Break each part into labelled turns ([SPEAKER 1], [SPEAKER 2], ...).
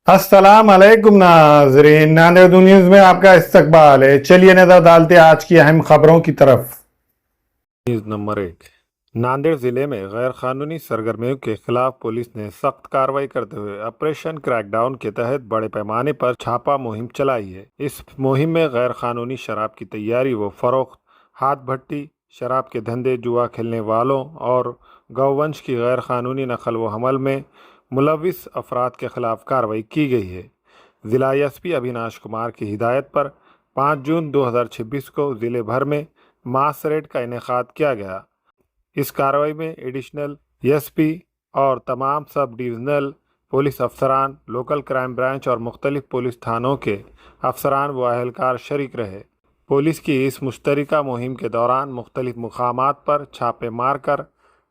[SPEAKER 1] अस्सलाम अलैकुम नाजरीन, नांदेड़ न्यूज में आपका इस्तकबाल है। चलिए नजर डालते हैं आज की अहम खबरों की तरफ।
[SPEAKER 2] News number 1। नांदेड़ जिले में गैर कानूनी सरगर्मियों के खिलाफ पुलिस ने सख्त कार्रवाई करते हुए ऑपरेशन क्रैकडाउन के तहत बड़े पैमाने पर छापा मुहिम चलाई है। इस मुहिम में गैर कानूनी शराब की तैयारी व फरोख्त, हाथ भट्टी, शराब के धंधे, जुआ खेलने वालों और गौवंश की गैर कानूनी नकल व हमल में मुलविस अफराद के खिलाफ कार्रवाई की गई है। ज़िला एसपी अविनाश कुमार की हिदायत पर 5 जून 2026 को ज़िले भर में मास रेड का इनेकाद किया गया। इस कार्रवाई में एडिशनल एसपी और तमाम सब डिविजनल पुलिस अफसरान, लोकल क्राइम ब्रांच और मुख्तलिफ पुलिस थानों के अफसरान व अहलकार शरीक रहे। पुलिस की इस मुश्तरका मुहिम के दौरान मुख्तलिफ मुकामात पर छापे मारकर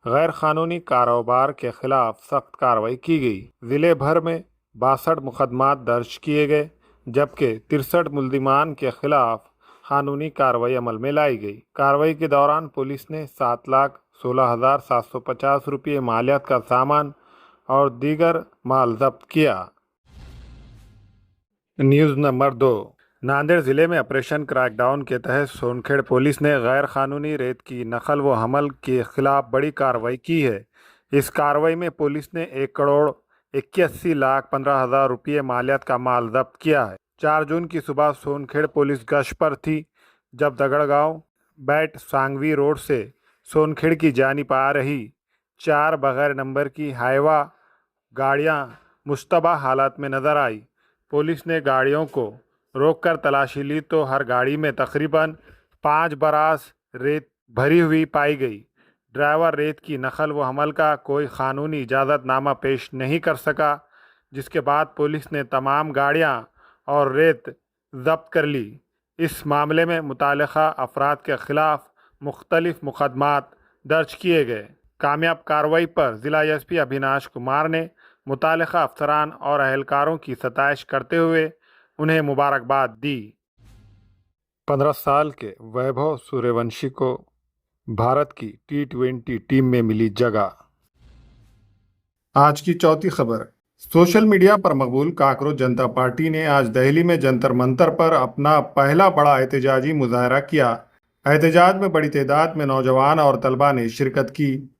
[SPEAKER 2] गैर कानूनी कारोबार के खिलाफ सख्त कार्रवाई की गई। ज़िले भर में 62 मुकदमात दर्ज किए गए, जबकि 63 मुल्जिमान के खिलाफ कानूनी कार्रवाई अमल में लाई गई। कार्रवाई के दौरान पुलिस ने 7,16,750 रुपये मालियात का सामान और दीगर माल जब्त किया। News number 2। नांदेड़ ज़िले में ऑपरेशन क्रैकडाउन के तहत सोनखेड़ पुलिस ने गैर कानूनी रेत की नकल व हमल के खिलाफ बड़ी कार्रवाई की है। इस कार्रवाई में पुलिस ने 1,81,15,000 रुपये मालियात का माल जब्त किया है। 4 जून की सुबह सोनखेड़ पुलिस गश्त पर थी, जब दगड़गांव बैट सांगवी रोड से सोनखेड़ की जानिब आ रही 4 बगैर नंबर की हाइवा गाड़ियां मुश्तबा हालत में नजर आई। पुलिस ने गाड़ियों को रोककर तलाशी ली तो हर गाड़ी में तकरीबन 5 बरास रेत भरी हुई पाई गई। ड्राइवर रेत की नकल व हमल का कोई कानूनी इजाज़तनामा पेश नहीं कर सका, जिसके बाद पुलिस ने तमाम गाड़ियां और रेत जब्त कर ली। इस मामले में मुतालिका अफराद के खिलाफ मुख्तलिफ मुकदमात दर्ज किए गए। कामयाब कार्रवाई पर ज़िला एसपी अविनाश कुमार ने मुतालिका अफसरान और अहलकारों की सताइश करते हुए उन्हें मुबारकबाद दी। 15 साल के वैभव सूर्यवंशी को भारत की T20 टीम में मिली जगह।
[SPEAKER 1] आज की चौथी खबर। सोशल मीडिया पर मकबूल काकरोच जनता पार्टी ने आज दिल्ली में जंतर मंतर पर अपना पहला बड़ा एहतजाजी मुजाहरा किया। एहतजाज में बड़ी तादाद में नौजवान और तलबा ने शिरकत की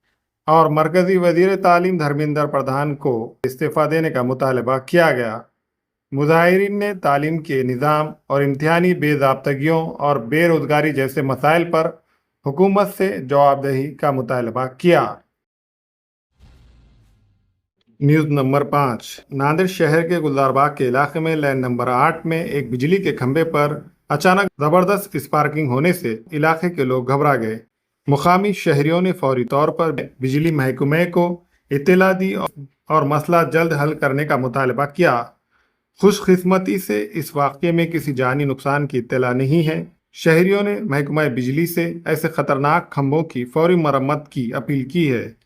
[SPEAKER 1] और मरकजी वजीर तालीम धर्मेंद्र प्रधान को इस्तीफा देने का मुतालबा किया गया। मुजाहिरीन ने तालीम के निज़ाम और इम्तिहानी बेज़ाब्तगियों और बेरोजगारी जैसे मसाइल पर हुकूमत से जवाबदेही का मुतालबा किया। News number 5। नांदेड़ शहर के गुलजारबाग के इलाके में लाइन नंबर 8 में एक बिजली के खंभे पर अचानक ज़बरदस्त स्पार्किंग होने से इलाके के लोग घबरा गए। मुकामी शहरियों ने फौरी तौर पर बिजली महकमे को इत्तला दी और मसला जल्द हल करने का मुतालबा किया। खुशकिस्मती से इस वाक़ये में किसी जानी नुकसान की इत्तला नहीं है। शहरियों ने महकमा बिजली से ऐसे खतरनाक खंभों की फौरी मरम्मत की अपील की है।